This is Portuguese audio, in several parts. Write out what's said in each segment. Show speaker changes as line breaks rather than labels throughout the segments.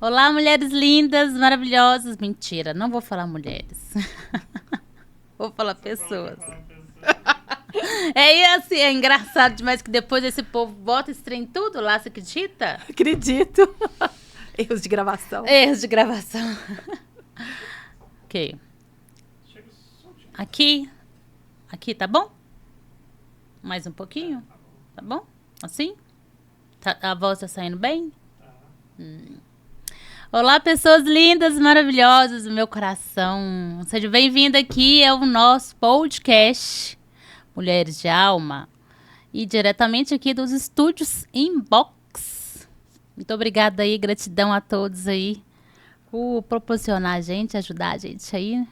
Olá, mulheres lindas, maravilhosas. Mentira, não vou falar mulheres. Vou falar pessoas. É assim, é engraçado demais que depois esse povo bota esse trem tudo lá, você acredita?
Acredito. Erros de gravação.
Erros de gravação. Ok. Aqui, tá bom? Mais um pouquinho? Tá bom? Assim? A voz tá saindo bem? Olá, pessoas lindas, maravilhosas do meu coração. Seja bem-vinda aqui ao nosso podcast Mulheres de Alma e diretamente aqui dos estúdios Inbox. Muito obrigada aí, gratidão a todos aí por proporcionar a gente, ajudar a gente aí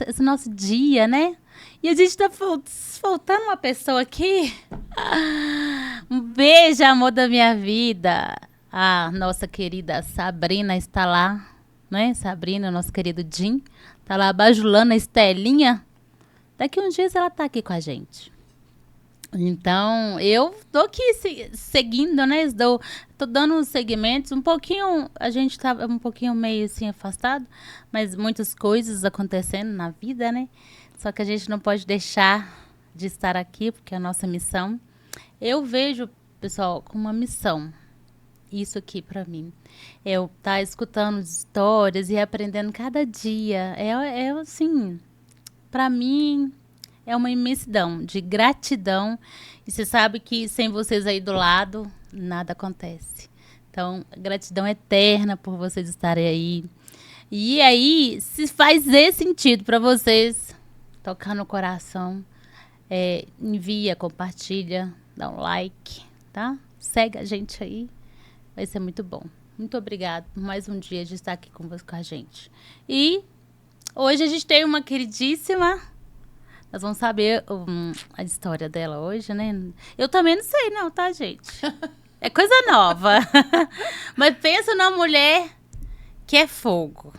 esse nosso dia, né? E a gente tá faltando uma pessoa aqui. Um beijo, amor da minha vida. A nossa querida Sabrina está lá, né? Sabrina, nosso querido Jim, tá lá bajulando a Estelinha. Daqui uns dias ela tá aqui com a gente. Então, eu tô aqui seguindo, né? Tô dando uns segmentos, um pouquinho, a gente tá um pouquinho meio assim afastado, mas muitas coisas acontecendo na vida, né? Só que a gente não pode deixar de estar aqui, porque é a nossa missão. Eu vejo, pessoal, como uma missão. Isso aqui pra mim. Eu tá escutando histórias e aprendendo cada dia. É assim, pra mim é uma imensidão de gratidão. E você sabe que sem vocês aí do lado, nada acontece. Então, gratidão eterna por vocês estarem aí. E aí, se faz esse sentido pra vocês, tocar no coração, envia, compartilha, dá um like, tá? Segue a gente aí. Vai ser muito bom. Muito obrigada por mais um dia de estar aqui com a gente. E hoje a gente tem uma queridíssima. Nós vamos saber a história dela hoje, né? Eu também não sei não, tá, gente? É coisa nova. Mas pensa numa mulher que é fogo.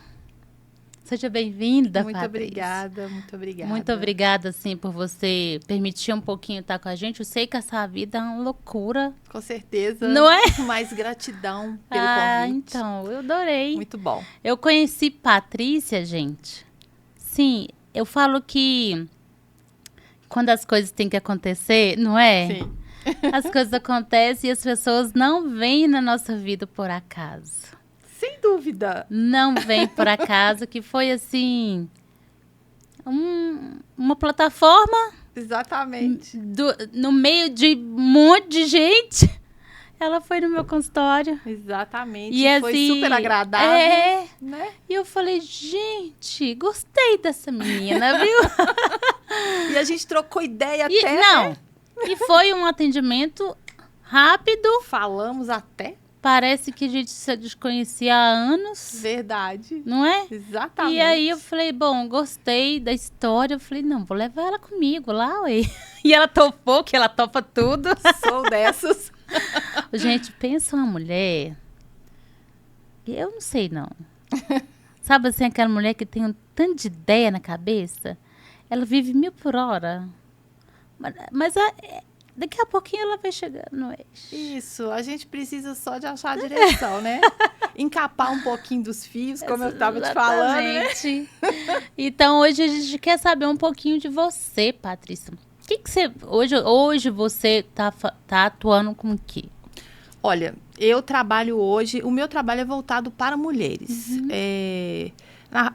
Seja bem-vinda,
Muito
Patrícia.
obrigada, muito obrigada.
Muito obrigada, assim, por você permitir um pouquinho estar com a gente. Eu sei que essa vida é uma loucura.
Com certeza.
Não é?
Mais gratidão pelo convite.
Então, eu adorei.
Muito bom.
Eu conheci Patrícia, gente. Sim, eu falo que quando as coisas têm que acontecer, não é?
Sim.
As coisas acontecem e as pessoas não vêm na nossa vida por acaso.
Sem dúvida.
Não vem por acaso, que foi assim uma plataforma
Exatamente.
no meio de um monte de gente. Ela foi no meu consultório.
Exatamente.
E
foi
assim,
super agradável. Né?
E eu falei, gente, gostei dessa menina, viu?
E a gente trocou ideia até.
Não.
Né?
E foi um atendimento rápido.
Falamos até.
Parece que a gente se desconhecia há anos.
Verdade.
Não é?
Exatamente.
E aí eu falei, bom, gostei da história. Eu falei, não, vou levar ela comigo lá, ué. E ela topou, que ela topa tudo.
Sou dessas.
Gente, pensa uma mulher. Eu não sei, não. Sabe assim, aquela mulher que tem um tanto de ideia na cabeça? Ela vive 1000 por hora. Mas daqui a pouquinho ela vai chegando no eixo.
Isso, a gente precisa só de achar a direção, né? Encapar um pouquinho dos fios, como eu estava te falando. Né?
Então, hoje a gente quer saber um pouquinho de você, Patrícia. O que você... Hoje você tá atuando com o quê?
Olha, eu trabalho hoje... O meu trabalho é voltado para mulheres.
Uhum.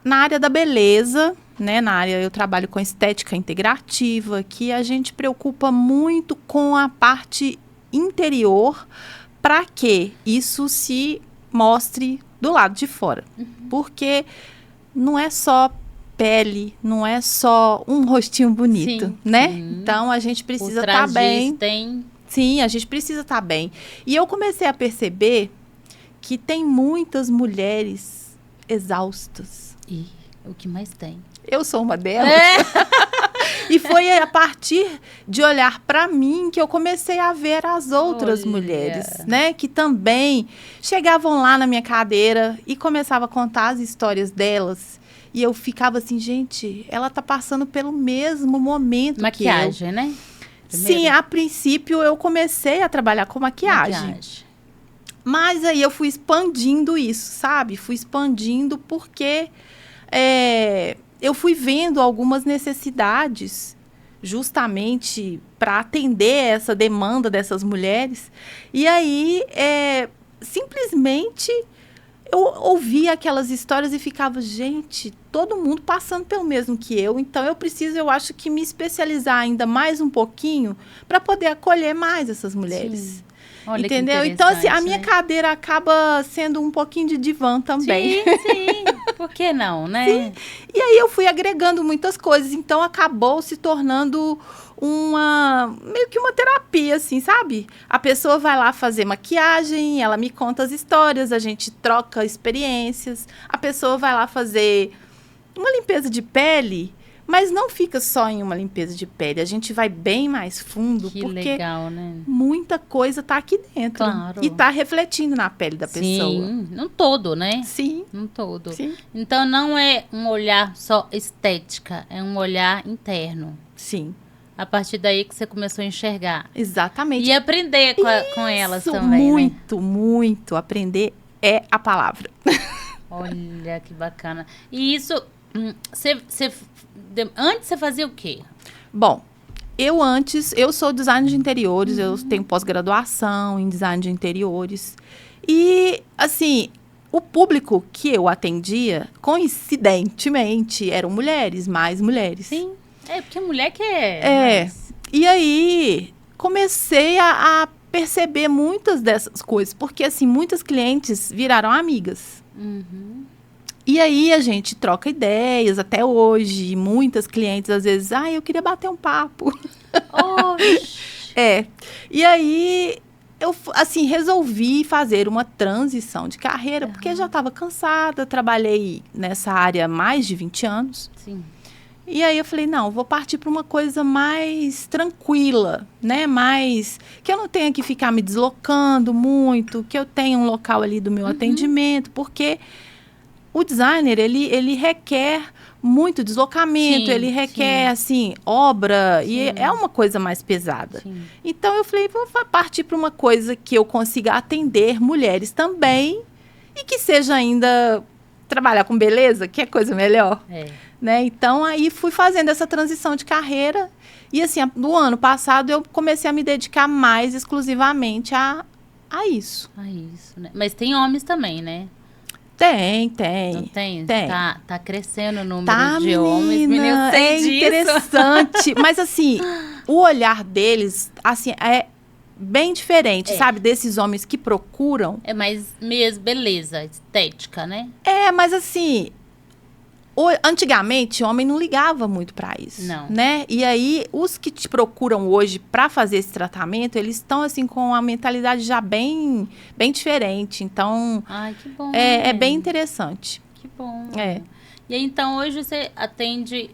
Na área da beleza, né? Na área eu trabalho com estética integrativa, que a gente preocupa muito com a parte interior para que isso se mostre do lado de fora.
Uhum.
Porque não é só pele, não é só um rostinho bonito,
sim,
né?
Sim.
Então a gente precisa estar bem. Sim, a gente precisa estar bem. E eu comecei a perceber que tem muitas mulheres exaustas.
E o que mais tem?
Eu sou uma delas. E foi a partir de olhar para mim que eu comecei a ver as outras mulheres, né? Que também chegavam lá na minha cadeira e começavam a contar as histórias delas. E eu ficava assim, gente, ela tá passando pelo mesmo momento
maquiagem, né?
Primeiro. Sim, a princípio eu comecei a trabalhar com maquiagem. Mas aí eu fui expandindo isso, sabe? Fui expandindo porque eu fui vendo algumas necessidades justamente para atender essa demanda dessas mulheres. E aí, simplesmente, eu ouvia aquelas histórias e ficava, gente, todo mundo passando pelo mesmo que eu. Então, eu acho que me especializar ainda mais um pouquinho para poder acolher mais essas mulheres.
Sim. Olha,
entendeu? Então, assim, a minha cadeira acaba sendo um pouquinho de divã também.
Sim. Por que não, né?
Sim. E aí eu fui agregando muitas coisas. Então, acabou se tornando meio que uma terapia, assim, sabe? A pessoa vai lá fazer maquiagem, ela me conta as histórias, a gente troca experiências. A pessoa vai lá fazer uma limpeza de pele, mas não fica só em uma limpeza de pele. A gente vai bem mais fundo,
que
porque
legal, né?
muita coisa tá aqui dentro.
Claro.
E tá refletindo na pele da pessoa.
Sim, num todo, né?
Sim.
Num todo.
Sim.
Então, não é um olhar só estética, é um olhar interno.
Sim.
A partir daí que você começou a enxergar.
Exatamente.
E aprender com elas também,
muito, muito. Aprender é a palavra.
Olha, que bacana. E isso, antes você fazia o quê?
Bom, eu sou designer de interiores, eu tenho pós-graduação em design de interiores. E, assim, o público que eu atendia, coincidentemente, eram mulheres, mais mulheres.
Sim, porque mulher que é...
E aí, comecei a perceber muitas dessas coisas, porque, assim, muitas clientes viraram amigas.
Uhum.
E aí, a gente troca ideias até hoje. E muitas clientes, às vezes, eu queria bater um papo. E aí, eu, assim, resolvi fazer uma transição de carreira, porque eu já estava cansada, trabalhei nessa área há mais de 20 anos.
Sim.
E aí eu falei, não, vou partir para uma coisa mais tranquila, né? Mais que eu não tenha que ficar me deslocando muito, que eu tenha um local ali do meu atendimento, porque o designer, ele requer muito deslocamento, ele requer, assim, obra, e é uma coisa mais pesada.
Sim.
Então, eu falei, vou partir para uma coisa que eu consiga atender mulheres também e que seja ainda trabalhar com beleza, que é coisa melhor. Né? Então, aí fui fazendo essa transição de carreira e, assim, no ano passado eu comecei a me dedicar mais exclusivamente a isso.
A isso, né? Mas tem homens também, né?
Tem.
Não tem?
Tem.
Tá crescendo o número de homens.
Menina,
Eu sei disso.
interessante. Mas, assim, o olhar deles, assim, é bem diferente, sabe? Desses homens que procuram.
É mais mesmo beleza, estética, né?
Mas, assim, antigamente, o homem não ligava muito para isso.
Não.
Né? E aí, os que te procuram hoje para fazer esse tratamento, eles estão, assim, com a mentalidade já bem diferente. Então,
ai, que bom.
É bem interessante.
Que bom.
E
aí, então, hoje você atende...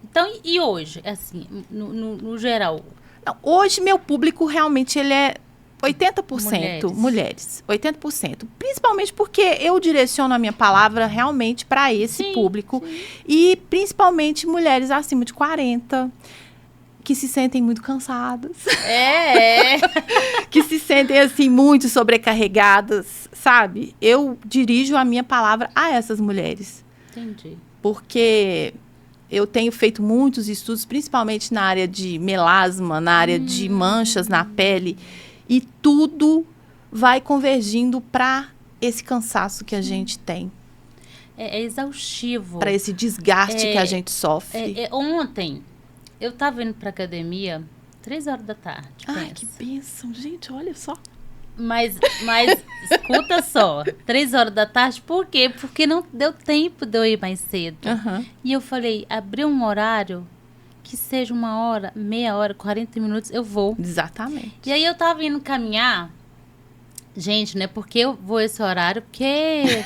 Então, e hoje, assim, no geral?
Não, hoje, meu público realmente, ele é 80% mulheres. 80%. Principalmente porque eu direciono a minha palavra realmente para esse público.
Sim.
E principalmente mulheres acima de 40, que se sentem muito cansadas. Que se sentem, assim, muito sobrecarregadas, sabe? Eu dirijo a minha palavra a essas mulheres.
Entendi.
Porque eu tenho feito muitos estudos, principalmente na área de melasma, na área de manchas na pele. E tudo vai convergindo para esse cansaço que a gente tem.
É exaustivo.
Para esse desgaste que a gente sofre.
Ontem, eu estava indo para academia 3 horas da tarde.
Ai, que bênção, gente, olha só.
Mas escuta só, 3 horas da tarde, por quê? Porque não deu tempo de eu ir mais cedo. E eu falei, abri um horário... que seja 1 hora, meia hora, 40 minutos, eu vou.
Exatamente.
E aí eu tava indo caminhar, gente, né? Porque eu vou esse horário, porque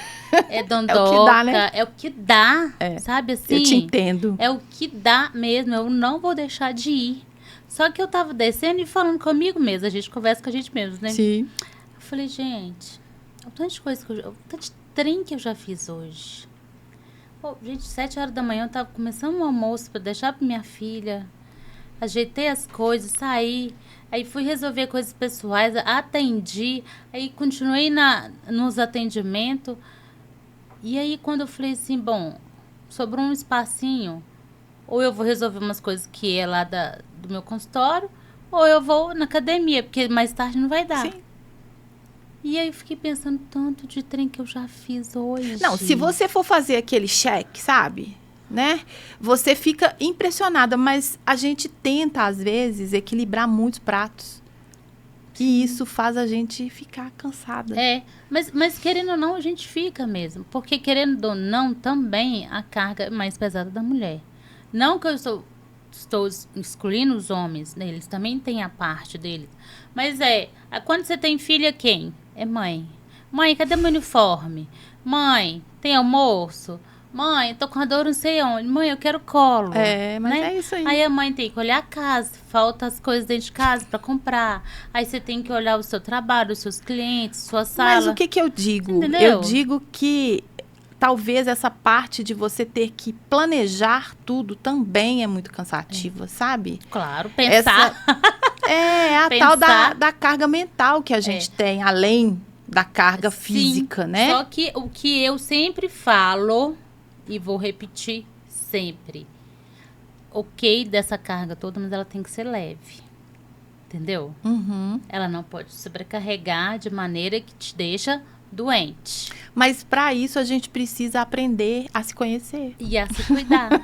é dondoca,
é o que dá, né?
É o que dá, sabe assim?
Eu te entendo.
É o que dá mesmo, eu não vou deixar de ir. Só que eu tava descendo e falando comigo mesmo, a gente conversa com a gente mesmo, né?
Sim.
Eu falei, gente, o tanto de coisa o tanto de trem que eu já fiz hoje. Gente, 7 horas da manhã eu tava começando um almoço para deixar para minha filha. Ajeitei as coisas, saí. Aí fui resolver coisas pessoais, atendi, aí continuei nos atendimentos. E aí quando eu falei assim, bom, sobrou um espacinho, ou eu vou resolver umas coisas que é lá do meu consultório, ou eu vou na academia, porque mais tarde não vai dar.
Sim.
E aí eu fiquei pensando tanto de trem que eu já fiz hoje.
Não, se você for fazer aquele cheque, sabe? Né? Você fica impressionada, mas a gente tenta, às vezes, equilibrar muitos pratos. E isso faz a gente ficar cansada.
Mas querendo ou não, a gente fica mesmo. Porque querendo ou não, também a carga é mais pesada da mulher. Não que eu estou excluindo os homens, né? Eles também têm a parte deles. Mas quando você tem filha, quem? É mãe. Mãe, cadê meu uniforme? Mãe, tem almoço? Mãe, tô com a dor não sei onde. Mãe, eu quero colo.
Mas
né?
é isso aí.
Aí a mãe tem que olhar a casa, falta as coisas dentro de casa para comprar. Aí você tem que olhar o seu trabalho, os seus clientes, sua sala.
Mas o que eu digo?
Entendeu?
Eu digo que talvez essa parte de você ter que planejar tudo também é muito cansativa, sabe?
Claro, pensar.
A
Pensar.
tal da carga mental que a gente tem, além da carga física, né?
Só que o que eu sempre falo, e vou repetir sempre, ok dessa carga toda, mas ela tem que ser leve. Entendeu?
Uhum.
Ela não pode sobrecarregar de maneira que te deixa doente.
Mas para isso a gente precisa aprender a se conhecer.
E a se cuidar.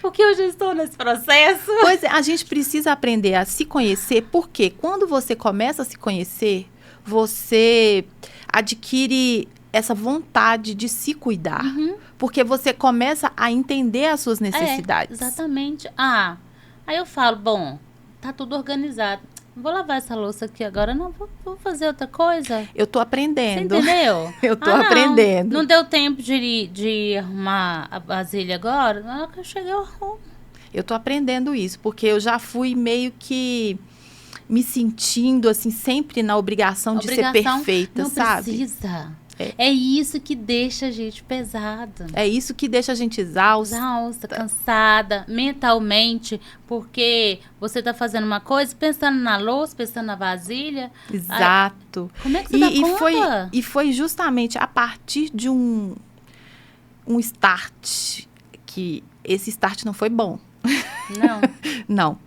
Porque eu já estou nesse processo.
Pois é, a gente precisa aprender a se conhecer, porque quando você começa a se conhecer, você adquire essa vontade de se cuidar.
Uhum.
Porque você começa a entender as suas necessidades.
Exatamente. Aí eu falo, bom, tá tudo organizado. Vou lavar essa louça aqui agora. Não, vou fazer outra coisa.
Eu tô aprendendo.
Você entendeu?
Eu tô aprendendo.
Não deu tempo de arrumar a vasilha agora? Na hora que eu cheguei, eu arrumo.
Eu tô aprendendo isso, porque eu já fui meio que me sentindo, assim, sempre na obrigação de ser perfeita,
não
sabe?
Precisa. É isso que deixa a gente pesada.
É isso que deixa a gente exausta,
cansada, mentalmente, porque você tá fazendo uma coisa, pensando na louça, pensando na vasilha.
Exato.
Como é que você dá conta?
Foi justamente a partir de um start, que esse start não foi bom.
Não.
Não.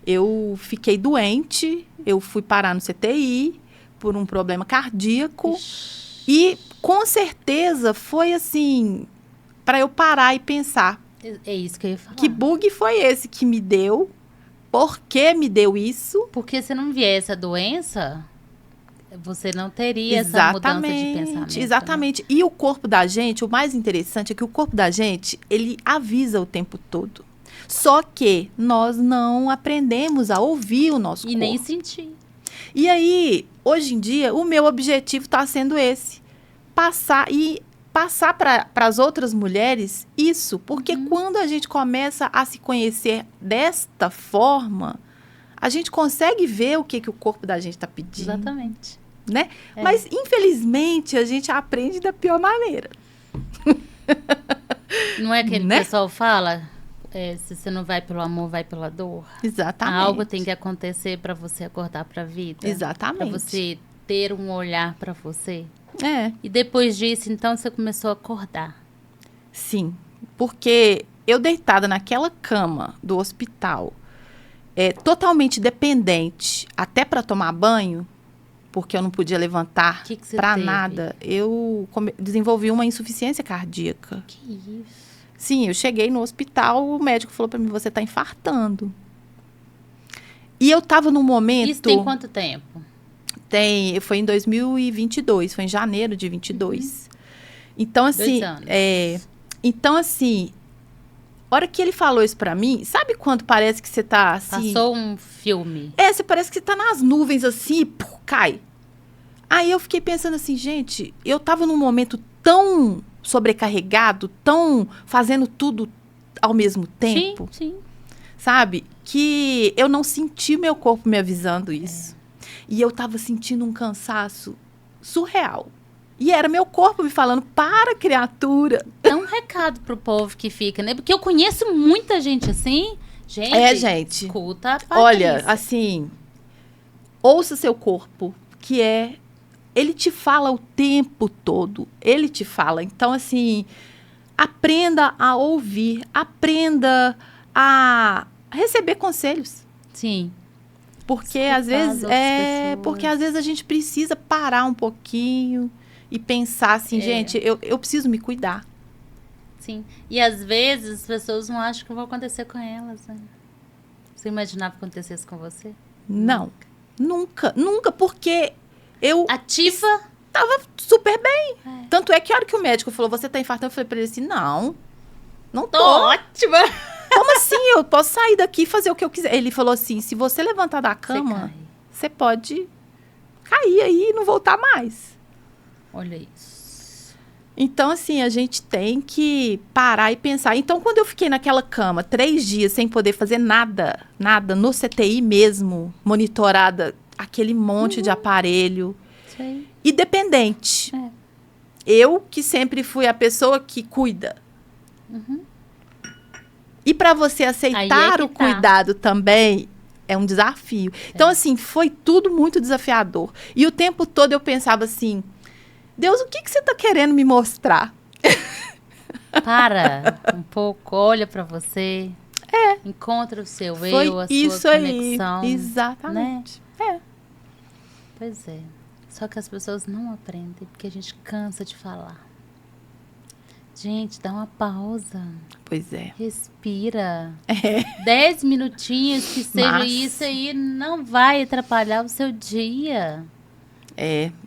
Eu fiquei doente, eu fui parar no CTI por um problema cardíaco.
Ixi.
E, com certeza, foi assim, para eu parar e pensar.
É isso que eu ia falar.
Que bug foi esse que me deu? Por que me deu isso?
Porque se não vier essa doença, você não teria essa mudança de pensamento.
Exatamente. Né? E o corpo da gente, o mais interessante é que o corpo da gente, ele avisa o tempo todo. Só que nós não aprendemos a ouvir o nosso corpo.
E nem sentir.
E aí, hoje em dia, o meu objetivo está sendo esse. Passar para as outras mulheres isso. Porque quando a gente começa a se conhecer desta forma, a gente consegue ver o que o corpo da gente está pedindo.
Exatamente.
Né? Mas, infelizmente, a gente aprende da pior maneira.
Não é aquele pessoal fala... se você não vai pelo amor, vai pela dor.
Exatamente.
Algo tem que acontecer para você acordar para a vida.
Exatamente.
Para você ter um olhar para você.
É.
E depois disso, então, você começou a acordar.
Sim, porque eu deitada naquela cama do hospital, totalmente dependente, até para tomar banho, porque eu não podia levantar para nada, eu desenvolvi uma insuficiência cardíaca.
Que isso?
Sim, eu cheguei no hospital, o médico falou para mim, você tá infartando. E eu tava num momento...
Isso tem quanto tempo?
Foi em 2022, foi em janeiro de 22. Então, assim...
2 anos.
Então, assim, a hora que ele falou isso pra mim, sabe quando parece que você tá, assim...
Passou um filme.
Você parece que você tá nas nuvens, assim, e cai. Aí eu fiquei pensando assim, gente, eu tava num momento tão... sobrecarregado, tão fazendo tudo ao mesmo tempo,
sim.
Sabe? Que eu não senti meu corpo me avisando isso. E eu tava sentindo um cansaço surreal. E era meu corpo me falando, para, criatura.
É um recado pro povo que fica, né? Porque eu conheço muita gente assim. Gente,
gente.
Escuta a Patrícia.
Olha, assim, ouça seu corpo, que ele te fala o tempo todo, ele te fala. Então, assim, aprenda a ouvir, aprenda a receber conselhos.
Sim.
Porque
Escutar
às vezes
as outras pessoas.
porque às vezes a gente precisa parar um pouquinho e pensar assim, gente, eu preciso me cuidar.
Sim. E às vezes as pessoas não acham que vai acontecer com elas, né? Você imaginava que acontecesse com você?
Não. Nunca, porque eu
Ativa.
estava super bem. Tanto é que a hora que o médico falou, você tá infartando, eu falei pra ele assim, não
Tô
tô.
ótima.
Como assim? Eu posso sair daqui e fazer o que eu quiser. Ele falou assim, se você levantar da
Você
cama,
cai.
você pode cair aí e não voltar mais.
Olha isso.
Então, assim, a gente tem que parar e pensar. Então, quando eu fiquei naquela cama 3 dias sem poder fazer nada, no CTI mesmo, monitorada, aquele monte de aparelho,
Isso aí.
e dependente.
É.
Eu, que sempre fui a pessoa que cuida. E para você aceitar
que
o
tá.
cuidado também, é um desafio. Então, assim, foi tudo muito desafiador. E o tempo todo eu pensava assim, Deus, o que você está querendo me mostrar?
Para um pouco, olha pra você. Encontra o seu
Foi
eu, a
isso
sua
aí.
conexão.
Exatamente.
Pois é. Só que as pessoas não aprendem, porque a gente cansa de falar. Gente, dá uma pausa.
Pois é.
Respira. 10 minutinhos que seja
Mas-
isso aí, não vai atrapalhar o seu dia.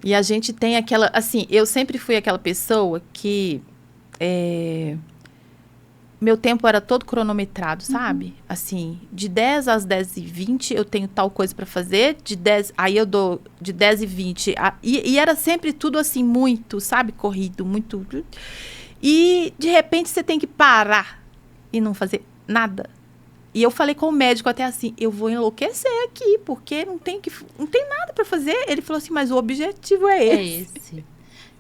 E a gente tem aquela, assim, eu sempre fui aquela pessoa que meu tempo era todo cronometrado, sabe? Assim, de 10 às 10h20 eu tenho tal coisa pra fazer, aí eu dou de 10h20, e era sempre tudo assim, muito, sabe? Corrido, muito. E, de repente, você tem que parar e não fazer nada. E eu falei com o médico até assim, eu vou enlouquecer aqui, porque não tem nada pra fazer. Ele falou assim, mas o objetivo é
É
esse.
esse.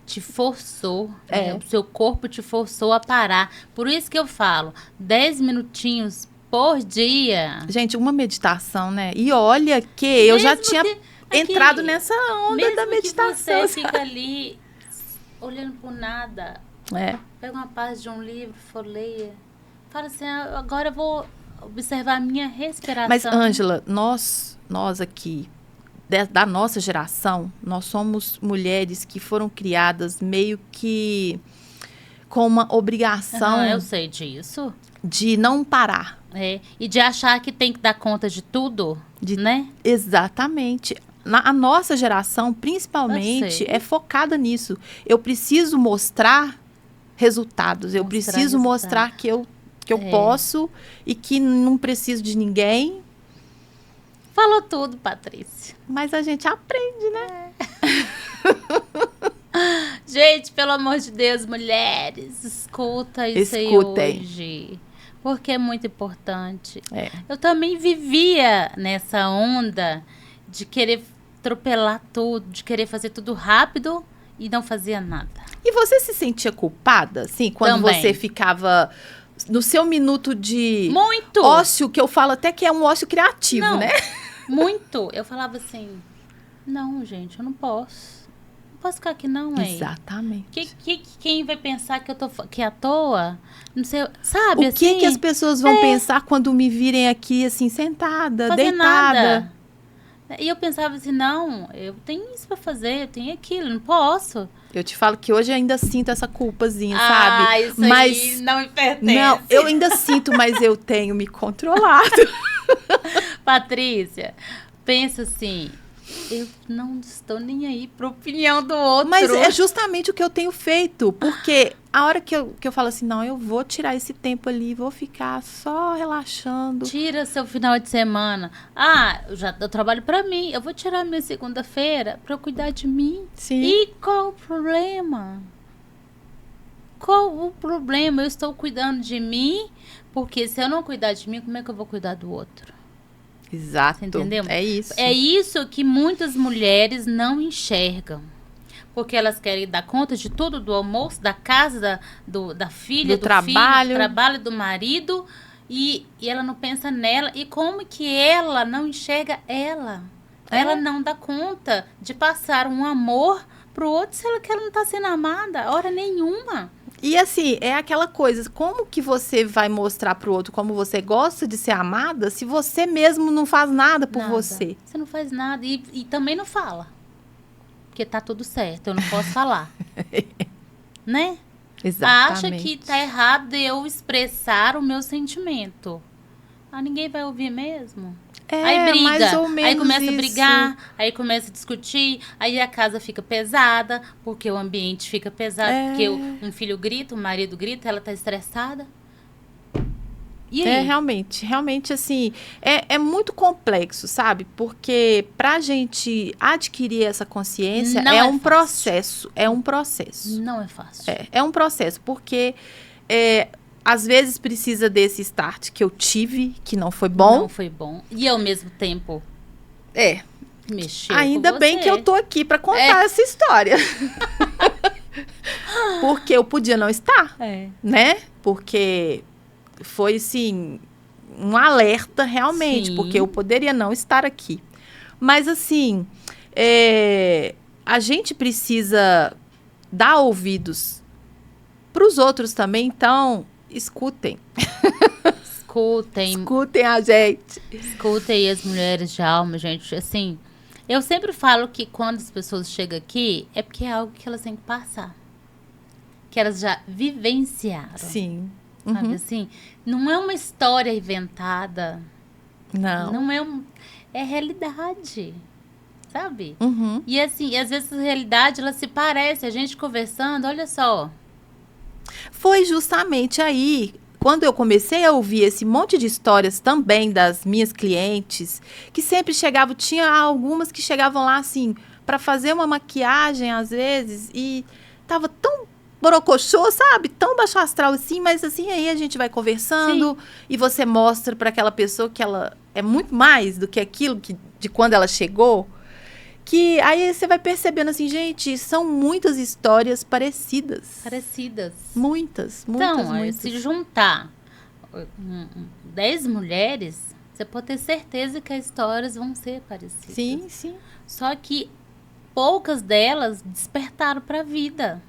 Te forçou, né? O seu corpo te forçou a parar. Por isso que eu falo, 10 minutinhos por dia.
Gente, uma meditação, né? E olha que eu já
Mesmo
tinha
que-
entrado
aqui,
nessa onda
mesmo
da
que
meditação.
você fica ali olhando por nada,
É.
pega uma página de um livro, folheia. Fala assim, agora eu vou observar a minha respiração.
Mas, Ângela, nós aqui, da nossa geração, nós somos mulheres que foram criadas meio que com uma obrigação
Aham, eu sei disso.
de não parar.
É. E de achar que tem que dar conta de tudo, né?
Exatamente. A nossa geração,
Eu
principalmente,
sei.
é focada nisso. Eu preciso mostrar resultados. Eu
Mostrar
preciso
resultado.
mostrar que eu posso e que não preciso de ninguém.
Falou tudo, Patrícia.
Mas a gente aprende, né?
Gente, pelo amor de Deus, mulheres, escuta isso
Escutem.
aí hoje. Porque é muito importante.
É.
Eu também vivia nessa onda de querer atropelar tudo, de querer fazer tudo rápido e não fazia nada.
E você se sentia culpada, assim, quando
Também.
você ficava no seu minuto de
Muito!
ócio, que eu falo até que é um ócio criativo,
Não,
né?
muito. Eu falava assim, não, gente, eu não posso. Não posso ficar aqui não, hein?
Exatamente.
Quem vai pensar que eu tô que é à toa? Não sei, sabe
O que
assim?
que as pessoas vão pensar quando me virem aqui, assim, sentada,
Fazer
deitada?
nada. E eu pensava assim, não, eu tenho isso pra fazer, eu tenho aquilo, não posso.
Eu te falo que hoje eu ainda sinto essa culpazinha, sabe?
Isso
Mas
aí não me pertence.
não, eu ainda sinto, mas eu tenho me controlado.
Patrícia, pensa assim, eu não estou nem aí pra opinião do outro.
Mas é justamente o que eu tenho feito, porque a hora que eu falo assim, não, eu vou tirar esse tempo ali, vou ficar só relaxando.
Tira seu final de semana. Eu trabalho pra mim. Eu vou tirar minha segunda-feira pra eu cuidar de mim.
Sim.
E qual o problema? Qual o problema? Eu estou cuidando de mim, porque se eu não cuidar de mim, como é que eu vou cuidar do outro?
Exato.
Você entendeu?
É isso.
É isso que muitas mulheres não enxergam. Porque elas querem dar conta de tudo, do almoço, da casa, da filha,
Do
do
trabalho.
filho, do trabalho, do marido. E ela não pensa nela. E como que ela não enxerga ela? Ela não dá conta de passar um amor pro outro se ela não tá sendo amada, hora nenhuma.
E assim, é aquela coisa, como que você vai mostrar pro outro como você gosta de ser amada se você mesmo não faz nada por você?
Você não faz nada e também não fala. Porque tá tudo certo, eu não posso falar. Né?
Exatamente.
Acha que tá errado eu expressar o meu sentimento. Ninguém vai ouvir mesmo. Aí briga,
mais ou menos
aí começa
isso.
a brigar, aí começa a discutir, aí a casa fica pesada, porque o ambiente fica pesado, porque um filho grita, o marido grita, ela tá estressada. E aí?
Realmente, assim, é muito complexo, sabe? Porque pra gente adquirir essa consciência
Não
é
é
um
fácil.
processo, é um processo.
Não é fácil.
É um processo, porque às vezes precisa desse start que eu tive, que não foi bom.
Não foi bom. E ao mesmo tempo, mexeu
ainda
com
bem
você.
que eu tô aqui pra contar essa história. Porque eu podia não estar, né? Porque foi, assim, um alerta realmente,
Sim.
porque eu poderia não estar aqui. Mas, assim, a gente precisa dar ouvidos para os outros também, então, escutem. Escutem a gente.
Escutem as mulheres de alma, gente. Assim, eu sempre falo que quando as pessoas chegam aqui, é porque é algo que elas têm que passar. Que elas já vivenciaram.
Sim.
Sabe assim? Não é uma história inventada.
Não.
É realidade. Sabe?
Uhum.
E assim, às vezes a realidade, ela se parece. A gente conversando, olha só.
Foi justamente aí, quando eu comecei a ouvir esse monte de histórias também das minhas clientes, que sempre chegavam, tinha algumas que chegavam lá assim, para fazer uma maquiagem às vezes, e tava tão borocochô, sabe? Tão baixo astral assim, mas assim, aí a gente vai conversando. Sim. E você mostra para aquela pessoa que ela é muito mais do que aquilo de quando ela chegou. Que aí você vai percebendo assim, gente, são muitas histórias parecidas. Muitas.
Então, se juntar 10 mulheres, você pode ter certeza que as histórias vão ser parecidas.
Sim.
Só que poucas delas despertaram para a vida.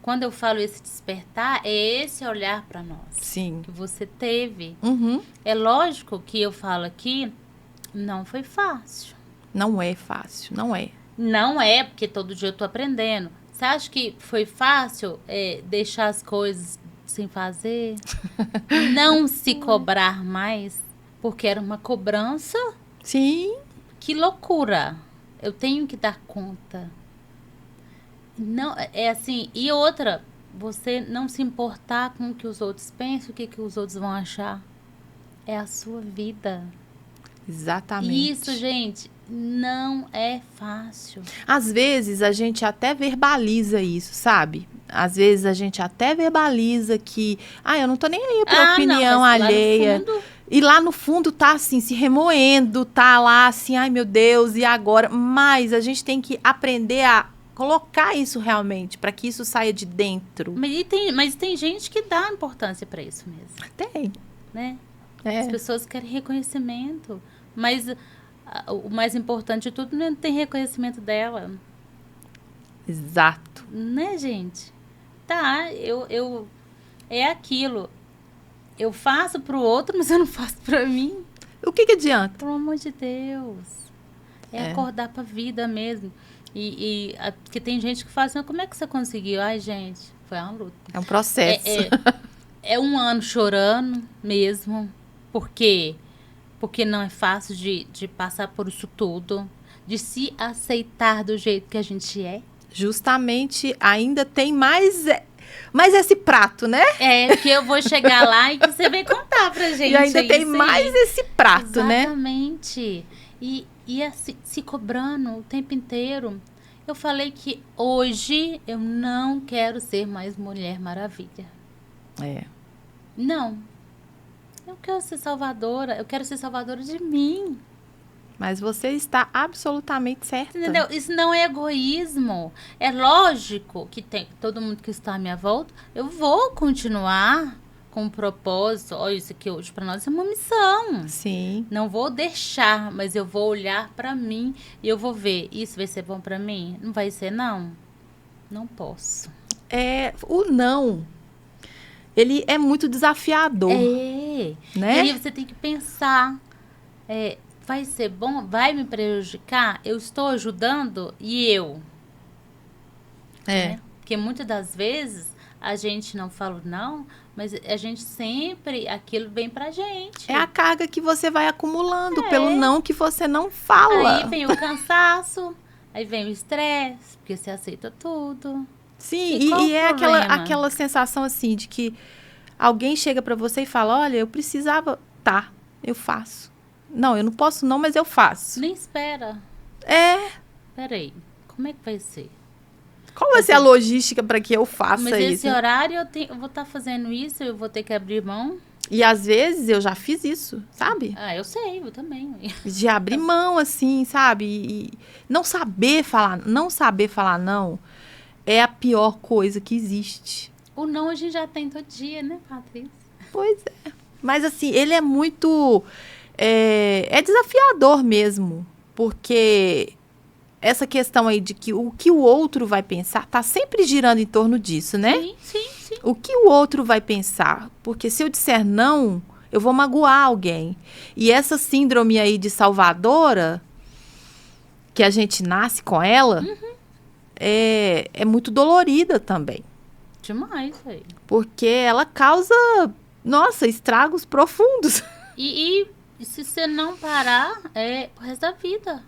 Quando eu falo esse despertar, é esse olhar para nós.
Sim.
Que você teve.
Uhum.
É lógico que eu falo aqui, não foi fácil.
Não é fácil, não é.
Não é, porque todo dia eu tô aprendendo. Você acha que foi fácil deixar as coisas sem fazer? Não se cobrar mais? Porque era uma cobrança?
Sim.
Que loucura. Eu tenho que dar conta. Não, é assim. E outra, você não se importar com o que os outros pensam, o que os outros vão achar. É a sua vida.
Exatamente.
Isso, gente, não é fácil.
Às vezes a gente até verbaliza isso, sabe? Às vezes a gente até verbaliza que, eu não tô nem aí pra opinião alheia. E lá no fundo tá assim, se remoendo, tá lá assim, ai meu Deus, e agora? Mas a gente tem que aprender a colocar isso realmente, para que isso saia de dentro.
Mas tem gente que dá importância para isso mesmo.
Tem.
Né? As pessoas querem reconhecimento. Mas o mais importante de tudo não tem reconhecimento dela.
Exato.
Né, gente? Tá, é aquilo. Eu faço pro outro, mas eu não faço pra mim.
O que adianta?
Pelo amor de Deus. É acordar pra vida mesmo. Porque tem gente que fala assim, como é que você conseguiu? Ai, gente, foi uma luta.
É um processo.
É um ano chorando mesmo. Por quê? Porque não é fácil de passar por isso tudo. De se aceitar do jeito que a gente é.
Justamente, ainda tem mais esse prato, né?
Que eu vou chegar lá e que você vem contar pra gente.
E ainda tem mais esse prato, né?
Exatamente. E se cobrando o tempo inteiro. Eu falei que hoje eu não quero ser mais Mulher Maravilha. Não. Eu quero ser salvadora. Eu quero ser salvadora de mim.
Mas você está absolutamente certa.
Entendeu? Isso não é egoísmo. É lógico que tem todo mundo que está à minha volta. Eu vou continuar com um propósito, olha, isso aqui hoje para nós é uma missão.
Sim.
Não vou deixar, mas eu vou olhar para mim e eu vou ver, isso vai ser bom para mim? Não vai ser, não? Não posso.
O não, ele é muito desafiador.
Né? E aí você tem que pensar, vai ser bom? Vai me prejudicar? Eu estou ajudando? E eu? Né? Porque muitas das vezes a gente não fala não, mas a gente sempre, aquilo vem pra gente.
É a carga que você vai acumulando pelo não que você não fala.
Aí vem o cansaço, aí vem o estresse, porque você aceita tudo.
Sim, e é aquela sensação assim de que alguém chega pra você e fala, olha, eu precisava, tá, eu faço. Não, eu não posso não, mas eu faço.
Nem espera. Peraí, como é que vai ser?
Qual vai ser a logística para que eu faça isso?
Mas esse horário eu vou estar fazendo isso, eu vou ter que abrir mão.
E às vezes eu já fiz isso, sabe?
Eu sei, eu também.
De abrir mão, assim, sabe? E não saber falar não é a pior coisa que existe.
O não a gente já tem todo dia, né, Patrícia?
Pois é. Mas assim, ele é muito... É desafiador mesmo, porque... Essa questão aí de que o que o outro vai pensar tá sempre girando em torno disso, né?
Sim.
O que o outro vai pensar? Porque se eu disser não, eu vou magoar alguém. E essa síndrome aí de salvadora, que a gente nasce com ela, é muito dolorida também.
Demais, aí.
Porque ela causa, estragos profundos.
E se você não parar, é o resto da vida.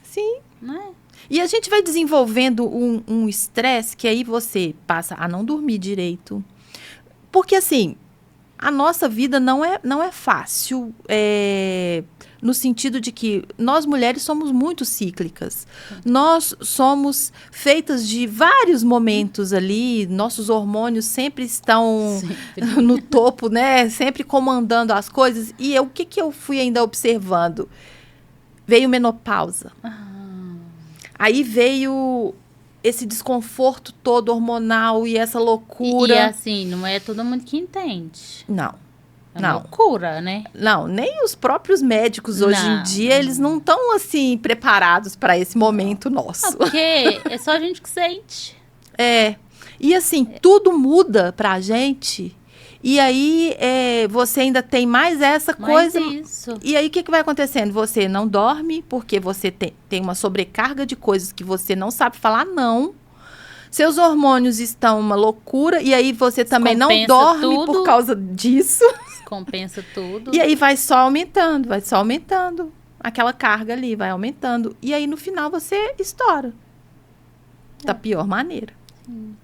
Sim.
Né?
E a gente vai desenvolvendo um estresse que aí você passa a não dormir direito. Porque, assim, a nossa vida não é fácil, no sentido de que nós mulheres somos muito cíclicas. Nós somos feitas de vários momentos ali, nossos hormônios sempre estão no topo, né? Sempre comandando as coisas. E o que eu fui ainda observando? Veio menopausa. Aí veio esse desconforto todo hormonal e essa loucura.
E assim, não é todo mundo que entende.
Não.
É uma loucura, né?
Não, nem os próprios médicos hoje em dia, eles não estão assim preparados para esse momento nosso.
Porque é só a gente que sente.
E assim, tudo muda pra gente. E aí, você ainda tem mais essa coisa.
Isso.
E aí, o que vai acontecendo? Você não dorme, porque você tem uma sobrecarga de coisas que você não sabe falar não. Seus hormônios estão uma loucura. E aí, você também não dorme por causa disso.
Compensa tudo.
E aí, vai só aumentando. Aquela carga ali vai aumentando. E aí, no final, você estoura. Da pior maneira.
Sim.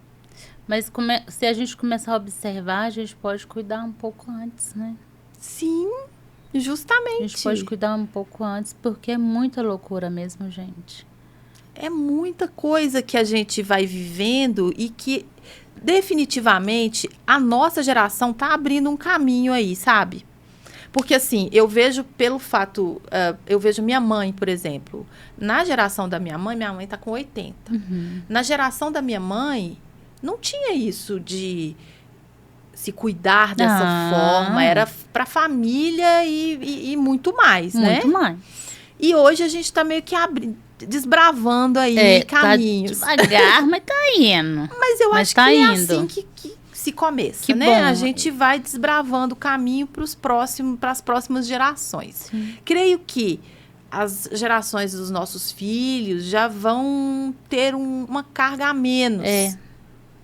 Mas se a gente começar a observar, a gente pode cuidar um pouco antes, né?
Sim, justamente.
A gente pode cuidar um pouco antes, porque é muita loucura mesmo, gente.
É muita coisa que a gente vai vivendo e que, definitivamente, a nossa geração tá abrindo um caminho aí, sabe? Porque, assim, eu vejo pelo fato... eu vejo minha mãe, por exemplo. Na geração da minha mãe tá com 80. Na geração da minha mãe... Não tinha isso de se cuidar dessa forma. Era para família e muito mais, né?
Muito mais.
E hoje a gente está meio que desbravando aí caminhos.
Tá devagar, mas tá indo.
Mas eu acho
tá
que
indo.
É assim que se começa,
que
né?
Bom.
A gente vai desbravando o caminho para as próximas gerações.
Sim.
Creio que as gerações dos nossos filhos já vão ter uma carga a menos.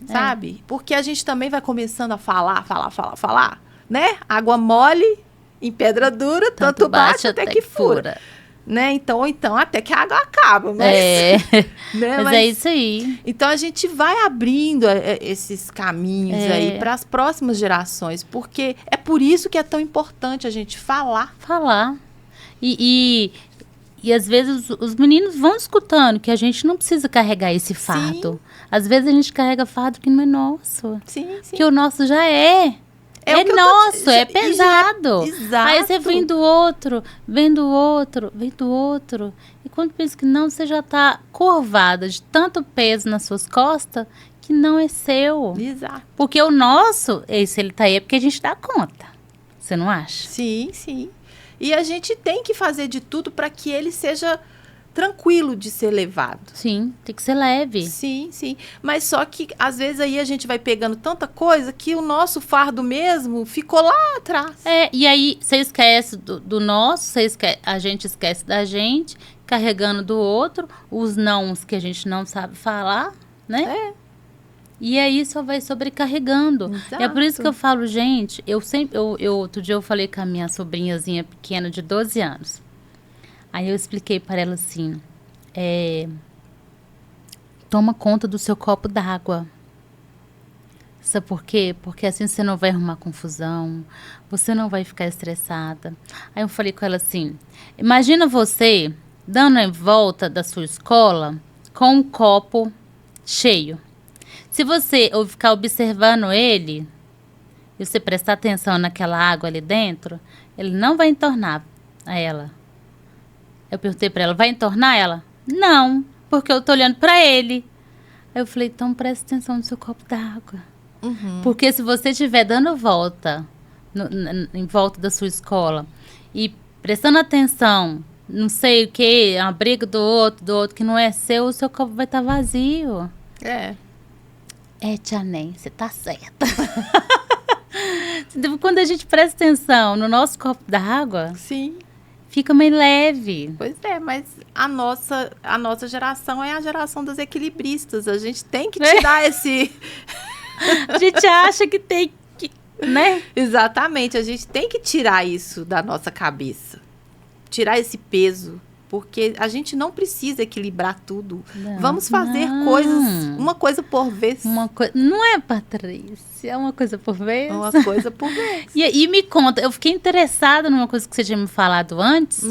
Sabe? Porque a gente também vai começando a falar, né? Água mole em pedra dura, tanto bate até que fura. Né? Então até que a água acaba. Né?
Mas é isso aí.
Então a gente vai abrindo esses caminhos aí para as próximas gerações, porque é por isso que é tão importante a gente falar.
E às vezes os meninos vão escutando que a gente não precisa carregar esse fardo.
Sim.
Às vezes a gente carrega fardo que não é nosso.
Sim.
Que o nosso já é. É nosso, é pesado.
Exato.
Aí você vem do outro. E quando pensa que não, você já tá curvada de tanto peso nas suas costas, que que não é seu.
Exato.
Porque o nosso, se ele tá aí, é porque a gente dá conta. Você não acha?
Sim, sim. E a gente tem que fazer de tudo para que ele seja tranquilo de ser levado.
Sim, tem que ser leve.
Sim, sim. Mas só que, às vezes, aí a gente vai pegando tanta coisa que o nosso fardo mesmo ficou lá atrás.
E aí você esquece do nosso, a gente esquece da gente, carregando do outro, os nãos que a gente não sabe falar, né? E aí só vai sobrecarregando.
Exato.
É por isso que eu falo, gente, outro dia eu falei com a minha sobrinhazinha pequena de 12 anos. Aí eu expliquei para ela assim, toma conta do seu copo d'água. Sabe por quê? Porque assim você não vai arrumar confusão, você não vai ficar estressada. Aí eu falei com ela assim, imagina você dando em volta da sua escola com um copo cheio. Se você ficar observando ele, e você prestar atenção naquela água ali dentro, ele não vai entornar a ela. Eu perguntei pra ela, vai entornar ela? Não, porque eu tô olhando pra ele. Aí eu falei, então presta atenção no seu copo d'água.
Uhum.
Porque se você estiver dando volta em volta da sua escola e prestando atenção, não sei o que, uma briga do outro que não é seu, o seu copo vai estar vazio. Tia Ney, você tá certa. Quando a gente presta atenção no nosso copo d'água,
Sim.
Fica mais leve.
Pois é, mas a nossa geração é a geração dos equilibristas. A gente tem que tirar esse...
A gente acha que tem que, né?
Exatamente, a gente tem que tirar isso da nossa cabeça. Tirar esse peso. Porque a gente não precisa equilibrar tudo. Vamos fazer coisas, uma coisa por vez.
Não é, Patrícia? É uma coisa por vez?
Uma coisa por vez.
E me conta, eu fiquei interessada numa coisa que você tinha me falado antes.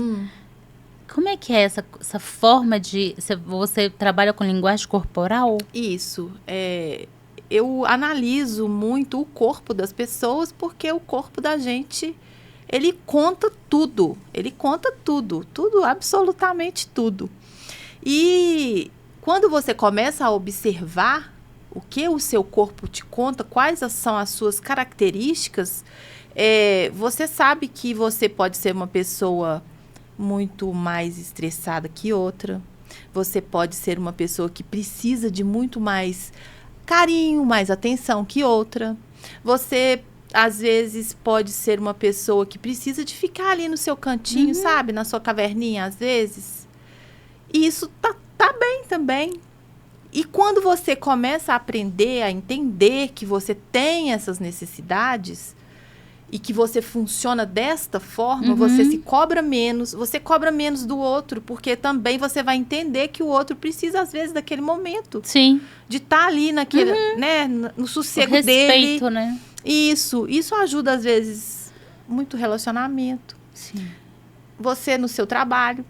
Como é que é essa forma de... Você trabalha com linguagem corporal?
Isso. Eu analiso muito o corpo das pessoas, porque o corpo da gente... Ele conta tudo, tudo, absolutamente tudo. E quando você começa a observar o que o seu corpo te conta, quais são as suas características, você sabe que você pode ser uma pessoa muito mais estressada que outra, você pode ser uma pessoa que precisa de muito mais carinho, mais atenção que outra, você... Às vezes pode ser uma pessoa que precisa de ficar ali no seu cantinho, sabe? Na sua caverninha, às vezes. E isso tá bem também. E quando você começa a aprender, a entender que você tem essas necessidades e que você funciona desta forma, você se cobra menos do outro, porque também você vai entender que o outro precisa, às vezes, daquele momento.
Sim.
De estar ali naquele, né, no sossego dele.
Respeito, né?
Isso ajuda, às vezes, muito relacionamento.
Sim.
Você no seu trabalho,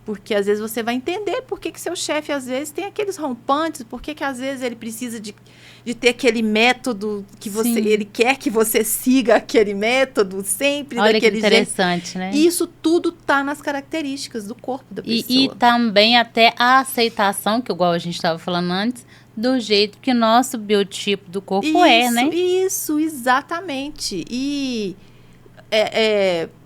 porque às vezes você vai entender por que seu chefe, às vezes, tem aqueles rompantes, por que às vezes ele precisa de ter aquele método que ele quer que você siga aquele método sempre.
Olha
daquele
que interessante, jeito. Né?
E isso tudo tá nas características do corpo da pessoa.
E também até a aceitação, que igual a gente estava falando antes, do jeito que o nosso biotipo do corpo né?
Isso, exatamente. E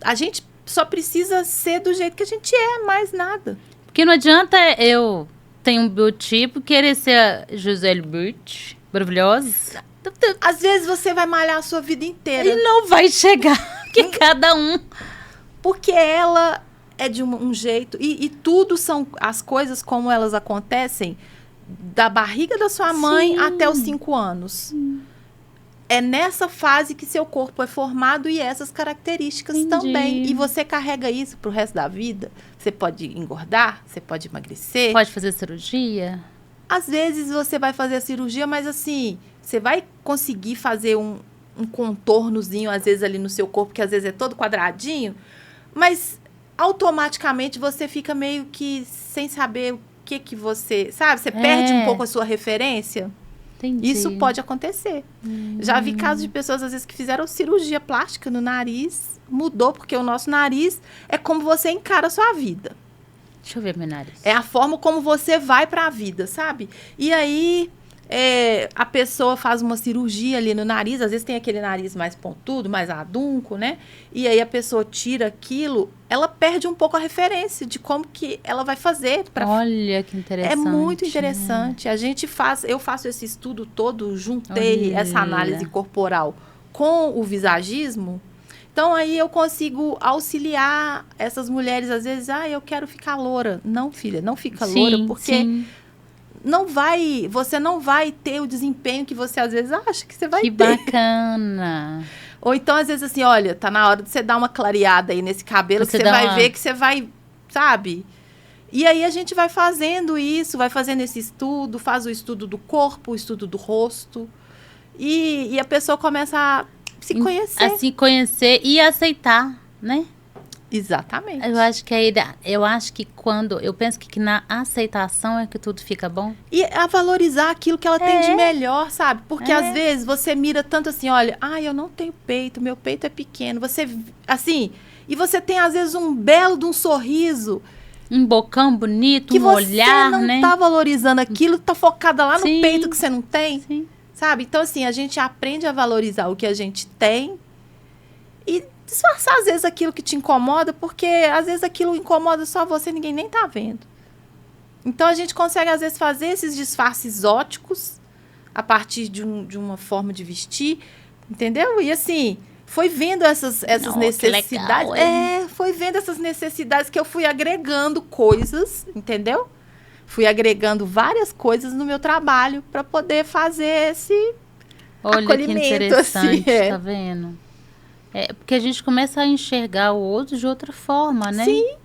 a gente só precisa ser do jeito que a gente mais nada.
Porque não adianta eu ter um biotipo, querer ser a Gisele Bündchen, maravilhosa.
Às vezes você vai malhar a sua vida inteira.
E não vai chegar, porque cada um...
Porque ela é de um jeito, e tudo são as coisas como elas acontecem, da barriga da sua mãe até os 5 anos. É nessa fase que seu corpo é formado e essas características também. E você carrega isso pro resto da vida. Você pode engordar, você pode emagrecer.
Pode fazer cirurgia.
Às vezes você vai fazer a cirurgia, mas assim, você vai conseguir fazer um contornozinho, às vezes, ali no seu corpo, que às vezes é todo quadradinho, mas automaticamente você fica meio que sem saber o que você... Sabe? Você perde um pouco a sua referência.
Entendi.
Isso pode acontecer. Já vi casos de pessoas, às vezes, que fizeram cirurgia plástica no nariz, mudou, porque o nosso nariz é como você encara a sua vida.
Deixa eu ver meu nariz.
É a forma como você vai para a vida, sabe? E aí, A pessoa faz uma cirurgia ali no nariz, às vezes tem aquele nariz mais pontudo, mais adunco, né? E aí a pessoa tira aquilo, ela perde um pouco a referência de como que ela vai fazer.
Olha que interessante.
É muito interessante. Eu faço esse estudo todo, juntei essa análise corporal com o visagismo. Então, aí eu consigo auxiliar essas mulheres, às vezes, eu quero ficar loura. Não, filha, não fica loura, porque você não vai ter o desempenho que você, às vezes, acha que você vai ter.
Que bacana.
Ou então, às vezes, assim, olha, tá na hora de você dar uma clareada aí nesse cabelo, que você vai ver que você vai, sabe? E aí a gente vai fazendo isso, vai fazendo esse estudo, faz o estudo do corpo, o estudo do rosto. E a pessoa começa a se conhecer.
A se conhecer e aceitar, né?
Exatamente.
Eu penso que na aceitação é que tudo fica bom.
E a valorizar aquilo que ela tem de melhor, sabe? Porque às vezes você mira tanto assim, olha, eu não tenho peito, meu peito é pequeno. Você, assim, e você tem às vezes um belo de um sorriso.
Um bocão bonito,
que
um olhar, né?
Que você não tá valorizando aquilo, tá focada lá no peito que você não tem.
Sim.
Sabe? Então, assim, a gente aprende a valorizar o que a gente tem e disfarçar, às vezes, aquilo que te incomoda, porque, às vezes, aquilo incomoda só você, ninguém nem tá vendo. Então, a gente consegue, às vezes, fazer esses disfarces óticos a partir de uma forma de vestir, entendeu? E, assim, foi vendo essas necessidades.
Legal,
foi vendo essas necessidades que eu fui agregando coisas, entendeu? Fui agregando várias coisas no meu trabalho para poder fazer esse acolhimento.
Que interessante,
assim,
tá vendo? Porque a gente começa a enxergar o outro de outra forma, né?
Sim.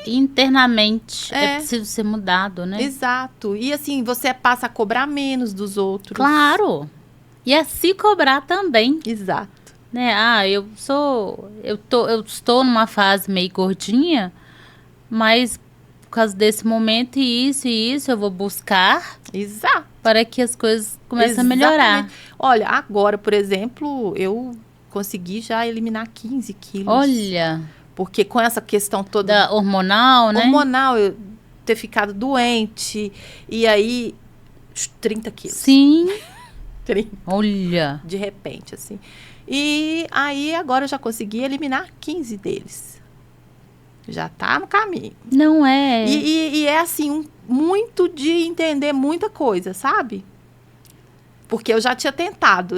Internamente é preciso ser mudado, né?
Exato. E assim, você passa a cobrar menos dos outros.
Claro. E a se cobrar também.
Exato.
Né? Eu estou numa fase meio gordinha, mas por causa desse momento e isso eu vou buscar.
Exato.
Para que as coisas comecem a melhorar.
Olha, agora, por exemplo, eu consegui já eliminar 15 quilos.
Olha.
Porque com essa questão toda...
hormonal, né?
Hormonal, eu ter ficado doente. E aí, 30 quilos.
Sim.
30.
Olha.
De repente, assim. E aí, agora eu já consegui eliminar 15 deles. Já tá no caminho.
Não é.
E é assim, muito de entender muita coisa, sabe? Porque eu já tinha tentado.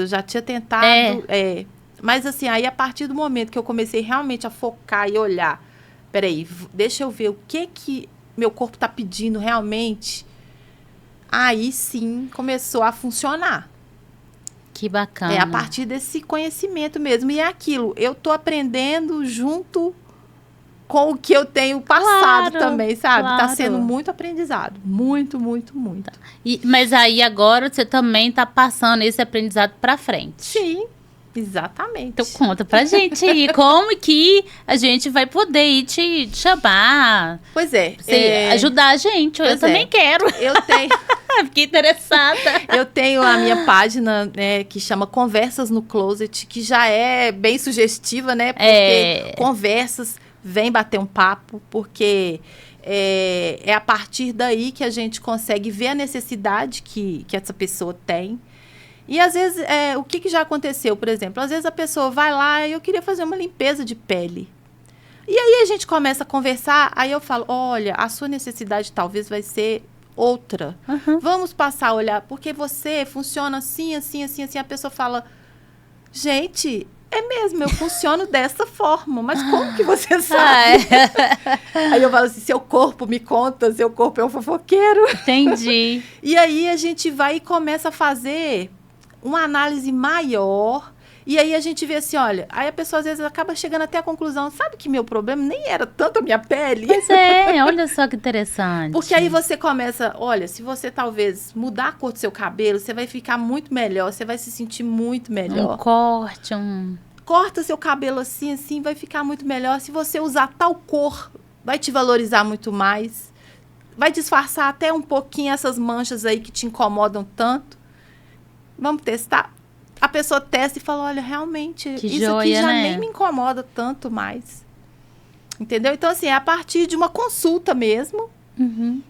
Mas assim, aí a partir do momento que eu comecei realmente a focar e olhar, peraí, deixa eu ver o que meu corpo tá pedindo realmente. Aí sim, começou a funcionar.
Que bacana.
A partir desse conhecimento mesmo. E é aquilo, eu tô aprendendo junto com o que eu tenho passado também, sabe?
Claro.
Tá sendo muito aprendizado. Muito, muito, muito.
Mas aí agora você também tá passando esse aprendizado pra frente.
Sim, exatamente.
Então conta pra gente aí, como que a gente vai poder ir te chamar.
Pois é.
Você ajudar a gente. Eu também quero.
Eu tenho...
Fiquei interessada.
Eu tenho a minha página, né, que chama Conversas no Closet, que já é bem sugestiva, né? Porque conversas... Vem bater um papo, porque é a partir daí que a gente consegue ver a necessidade que essa pessoa tem. E, às vezes, o que já aconteceu, por exemplo? Às vezes a pessoa vai lá e eu queria fazer uma limpeza de pele. E aí a gente começa a conversar, aí eu falo, olha, a sua necessidade talvez vai ser outra.
Uhum.
Vamos passar a olhar, porque você funciona assim, assim, assim, assim. A pessoa fala, gente... É mesmo, eu funciono dessa forma. Mas como que você sabe? Aí eu falo assim, seu corpo me conta, seu corpo é um fofoqueiro.
Entendi.
E aí a gente vai e começa a fazer uma análise maior. E aí a gente vê assim, olha, aí a pessoa às vezes acaba chegando até a conclusão, sabe que meu problema nem era tanto a minha pele?
Pois olha só que interessante.
Porque aí você começa, olha, se você talvez mudar a cor do seu cabelo, você vai ficar muito melhor, você vai se sentir muito melhor.
Um corte,
Corta seu cabelo assim, assim, vai ficar muito melhor. Se você usar tal cor, vai te valorizar muito mais. Vai disfarçar até um pouquinho essas manchas aí que te incomodam tanto. Vamos testar? A pessoa testa e fala, olha, realmente,
que
isso
joia,
aqui já
né?
nem me incomoda tanto mais. Entendeu? Então, assim, é a partir de uma consulta mesmo,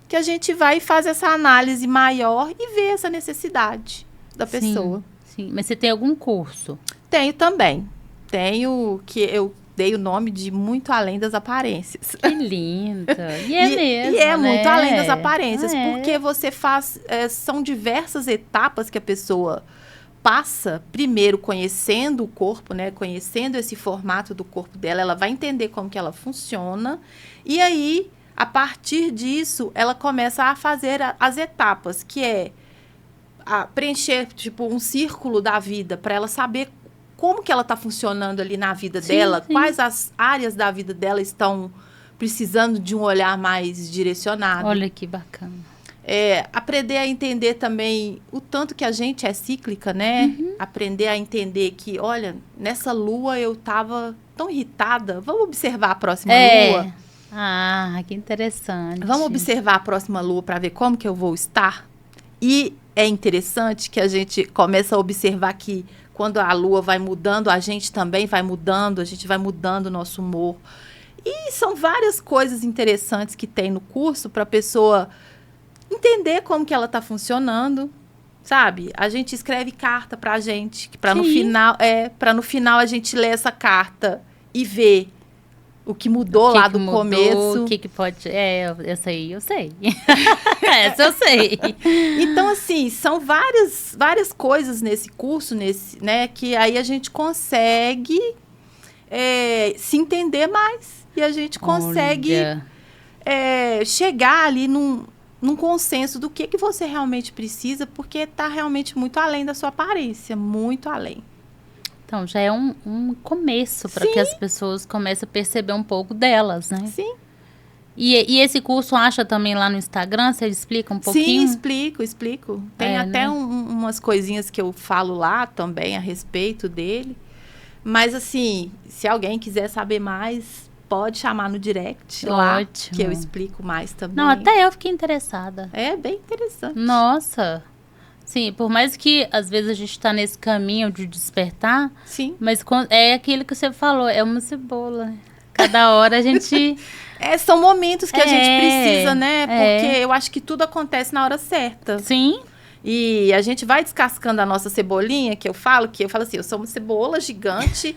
que a gente vai e faz essa análise maior e vê essa necessidade da pessoa.
Sim, mas você tem algum curso?
Tenho também. Tenho, que eu dei o nome de Muito Além das Aparências.
Que lindo. E é mesmo,
E é
né?
muito além das aparências,
É.
porque você faz... são diversas etapas que a pessoa passa, primeiro conhecendo o corpo, né? Conhecendo esse formato do corpo dela, ela vai entender como que ela funciona. E aí, a partir disso, ela começa a fazer as etapas, que é preencher, tipo, um círculo da vida, para ela saber como que ela está funcionando ali na vida dela,
sim.
quais as áreas da vida dela estão precisando de um olhar mais direcionado.
Olha que bacana.
Aprender a entender também o tanto que a gente é cíclica, né? Aprender a entender que, olha, nessa lua eu estava tão irritada. Vamos observar a próxima lua?
Ah, que interessante.
Vamos observar a próxima lua para ver como que eu vou estar? E é interessante que a gente começa a observar que quando a lua vai mudando, a gente também vai mudando, a gente vai mudando o nosso humor. E são várias coisas interessantes que tem no curso para a pessoa entender como que ela está funcionando, sabe? A gente escreve carta para a gente, para no final a gente ler essa carta e ver o que mudou lá do começo.
O que pode... essa aí eu sei. Essa eu sei.
Então, assim, são várias coisas nesse curso, né? Que aí a gente consegue se entender mais. E a gente consegue chegar ali num consenso do que você realmente precisa, porque está realmente muito além da sua aparência, muito além.
Então, já é um começo para que as pessoas comecem a perceber um pouco delas, né?
Sim.
E esse curso acha também lá no Instagram? Você explica um pouquinho?
Sim, explico. Tem até umas coisinhas que eu falo lá também a respeito dele. Mas, assim, se alguém quiser saber mais, pode chamar no direct lá, que eu explico mais também.
Não, até eu fiquei interessada.
É bem interessante.
Nossa! Sim, por mais que às vezes a gente está nesse caminho de despertar,
sim,
mas é aquilo que você falou, é uma cebola. Cada hora a gente...
são momentos que a gente precisa, né? Porque eu acho que tudo acontece na hora certa.
Sim.
E a gente vai descascando a nossa cebolinha, que eu falo assim, eu sou uma cebola gigante.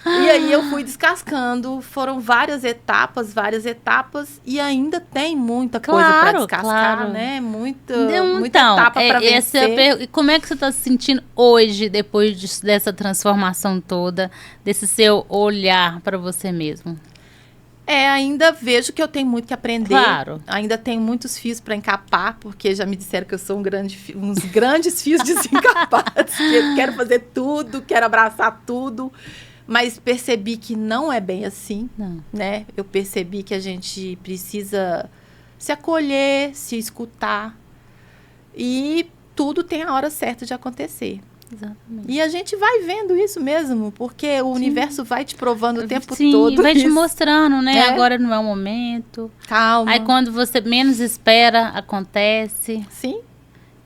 E aí eu fui descascando, foram várias etapas, e ainda tem muita coisa para descascar, né? Muita etapa para vencer.
Como é que você está se sentindo hoje, depois dessa transformação toda, desse seu olhar para você mesmo?
Ainda vejo que eu tenho muito que aprender.
Claro.
Ainda tenho muitos fios para encapar, porque já me disseram que eu sou uns grandes fios desencapados. Que quero fazer tudo, quero abraçar tudo. Mas percebi que não é bem assim, né? Eu percebi que a gente precisa se acolher, se escutar. E tudo tem a hora certa de acontecer.
Exatamente.
E a gente vai vendo isso mesmo, porque o universo vai te provando o tempo
Sim,
todo.
vai te mostrando, né? Agora não é o momento.
Calma.
Aí quando você menos espera, acontece.
Sim.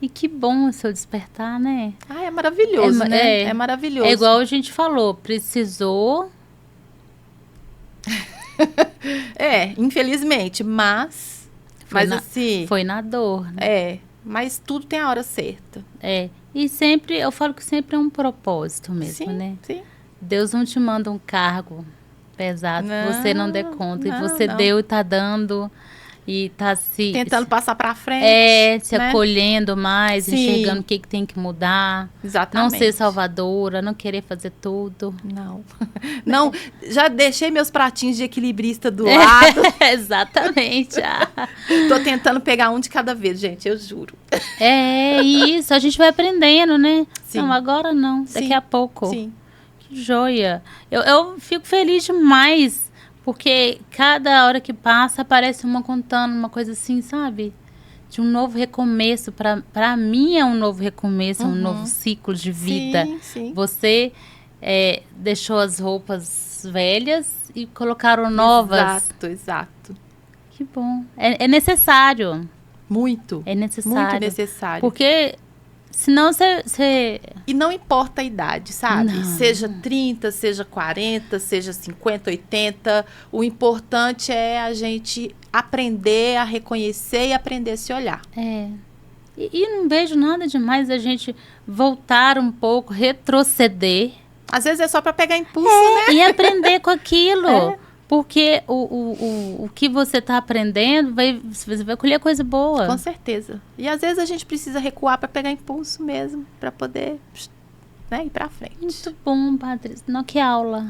E que bom o seu despertar, né?
É maravilhoso, né? É maravilhoso.
É igual a gente falou, precisou...
infelizmente, mas assim...
Foi na dor, né?
Mas tudo tem a hora certa.
E sempre, eu falo que sempre é um propósito mesmo, né?
Sim.
Deus não te manda um cargo pesado que você não dê conta. E você deu e tá dando... E tá
tentando passar para frente.
Se acolhendo mais, enxergando o que tem que mudar.
Exatamente.
Não ser salvadora, não querer fazer tudo.
Não, já deixei meus pratinhos de equilibrista do lado.
Exatamente.
Tô tentando pegar um de cada vez, gente, eu juro.
Isso, a gente vai aprendendo, né?
Sim.
Não, agora não, daqui a pouco.
Sim.
Que joia. Eu fico feliz demais. Porque cada hora que passa, aparece uma contando uma coisa assim, sabe? De um novo recomeço. Para mim é um novo recomeço, um novo ciclo de vida.
Sim.
Você deixou as roupas velhas e colocaram novas.
Exato.
Que bom. É necessário.
Muito.
É necessário.
Muito necessário.
Porque senão você
E não importa a idade, sabe?
Não.
Seja 30, seja 40, seja 50, 80. O importante é a gente aprender a reconhecer e aprender a se olhar.
E não vejo nada demais a gente voltar um pouco, retroceder.
Às vezes é só para pegar impulso, né?
E aprender com aquilo. Porque o que você está aprendendo, você vai colher coisa boa.
Com certeza. E às vezes a gente precisa recuar para pegar impulso mesmo, para poder, né, ir para frente.
Muito bom, Patrícia. Não, que aula.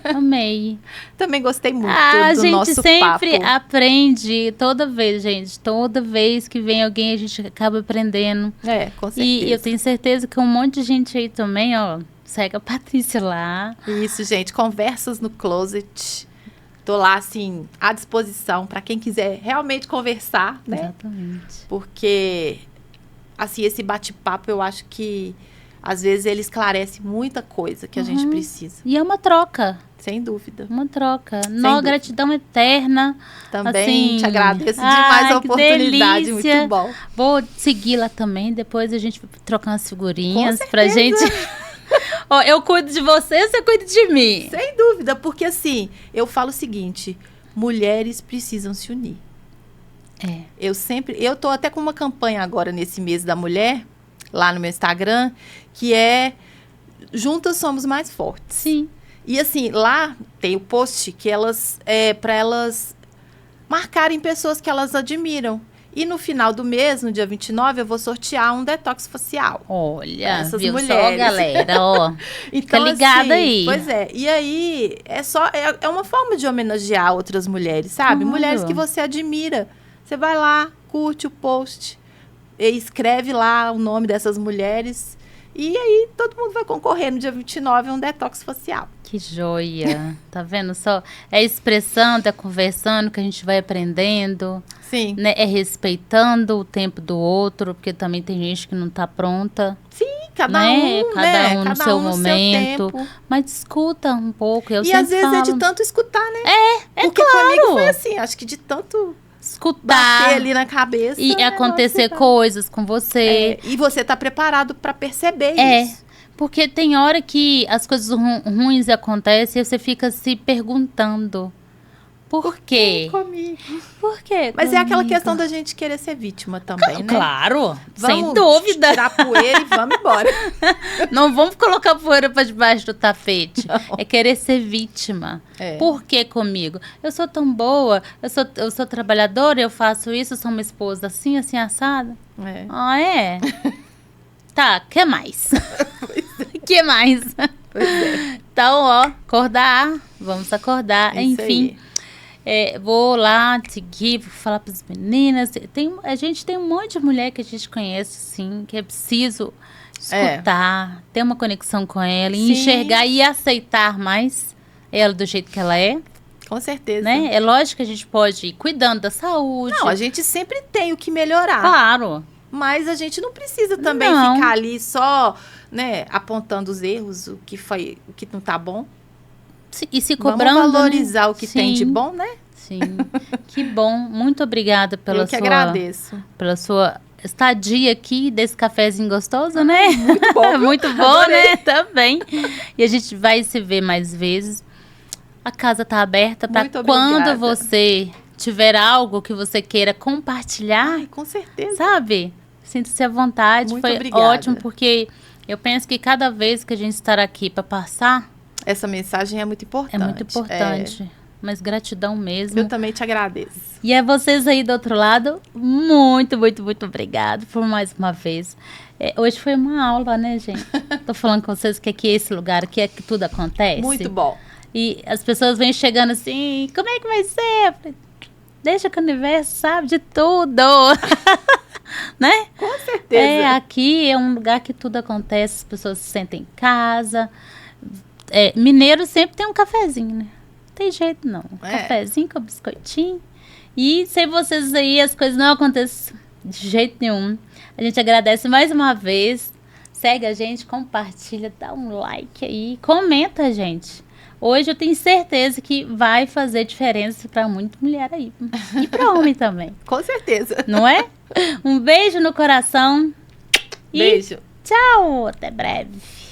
Amei.
Também gostei muito
A
do
gente
nosso
sempre
papo.
aprende, toda vez, gente. Toda vez que vem alguém, a gente acaba aprendendo.
Com certeza.
E eu tenho certeza que um monte de gente aí também, ó, segue a Patrícia lá.
Isso, gente. Conversas no Closet. Tô lá, assim, à disposição para quem quiser realmente conversar, né?
Exatamente.
Porque, assim, esse bate-papo, eu acho que, às vezes, ele esclarece muita coisa que a gente precisa.
E é uma troca.
Sem dúvida.
Uma troca.
dúvida.
Gratidão eterna.
Também
assim,
te agradeço demais a
que
oportunidade.
delícia.
Muito bom.
Vou seguir lá também. Depois a gente vai trocar umas figurinhas
Com
pra
certeza.
gente. Ó, eu cuido de você, você cuida de mim.
Sem dúvida, porque, assim, eu falo o seguinte: mulheres precisam se unir. Eu tô até com uma campanha agora nesse mês da mulher, lá no meu Instagram, que é Juntas Somos Mais Fortes.
Sim.
E assim, lá tem o post que para elas marcarem pessoas que elas admiram. E no final do mês, no dia 29, eu vou sortear um detox facial.
Olha,
Essas
viu
mulheres.
só, galera, ó. Fica ligada aí.
Pois é. E aí, é uma forma de homenagear outras mulheres, sabe?
Claro.
Mulheres que você admira. Você vai lá, curte o post, e escreve lá o nome dessas mulheres. E aí, todo mundo vai concorrer no dia 29 a um detox facial.
Que joia. Tá vendo só? É expressando, é conversando que a gente vai aprendendo.
Sim.
Né? É respeitando o tempo do outro, porque também tem gente que não tá pronta.
Sim, cada
né?
um,
Cada
né?
um no
Cada
seu
um no
momento.
tempo.
Mas escuta um pouco. Eu
E
sempre
às vezes
falo,
é de tanto escutar, né?
É
Porque
claro.
comigo foi assim, acho que de tanto
Escutar.
bater ali na cabeça.
E acontecer
negócio tá-
coisas com você.
E você tá preparado para perceber isso.
Porque tem hora que as coisas ruins acontecem e você fica se perguntando. Por quê?
Comigo.
Por quê?
Mas é aquela
comigo?
questão da gente querer ser vítima também, né?
Claro, sem
Vamos
dúvida.
tirar poeira e vamos embora.
Não vamos colocar poeira para debaixo do tapete.
Não.
É querer ser vítima.
É.
Por que comigo? Eu sou tão boa, eu sou trabalhadora, eu faço isso, eu sou uma esposa assim, assim, assada.
É.
Ah, é? Tá, que mais? Que mais?
Pois é.
Então, ó, acordar. Vamos acordar.
É isso
Enfim, vou lá seguir, vou falar para as meninas. A gente tem um monte de mulher que a gente conhece, sim, que é preciso escutar, ter uma conexão com ela, e
Sim.
enxergar e aceitar mais ela do jeito que ela é,
Com certeza.
né? É lógico que a gente pode ir cuidando da saúde.
Não, a gente sempre tem o que melhorar.
Claro.
Mas a gente não precisa também
Não.
ficar ali só, né, apontando os erros, o que não tá bom.
E se cobrando.
Vamos valorizar o que tem de
Sim.
bom, né?
Sim, que bom. Muito obrigada
Eu que agradeço.
pela sua estadia aqui, desse cafezinho gostoso, né?
Muito bom.
Muito bom,
Adorei.
né? Também. E a gente vai se ver mais vezes. A casa tá aberta para
Muito
quando
obrigada.
você tiver algo que você queira compartilhar,
Ai, com certeza.
sabe? Sinta-se à vontade.
Muito
Foi
obrigada.
ótimo, porque eu penso que cada vez que a gente estar aqui para passar,
Essa mensagem é muito importante.
é muito importante. Mas gratidão mesmo.
Eu também te agradeço.
E a vocês aí do outro lado, muito, muito, muito obrigado por mais uma vez. Hoje foi uma aula, né, gente? Tô falando com vocês que aqui é esse lugar, aqui é que tudo acontece.
Muito bom.
E as pessoas vêm chegando assim, como é que vai ser? Eu falei, deixa que o universo sabe de tudo. Né?
Com certeza.
Aqui é um lugar que tudo acontece, as pessoas se sentem em casa. Mineiro sempre tem um cafezinho, né? Não tem jeito não. Cafezinho com biscoitinho. E sem vocês aí as coisas não acontecem de jeito nenhum. A gente agradece mais uma vez. Segue a gente, compartilha, dá um like aí, comenta, gente. Hoje eu tenho certeza que vai fazer diferença para muita mulher aí. E para homem também.
Com certeza.
Não é? Um beijo no coração. E
Beijo.
Tchau, até breve.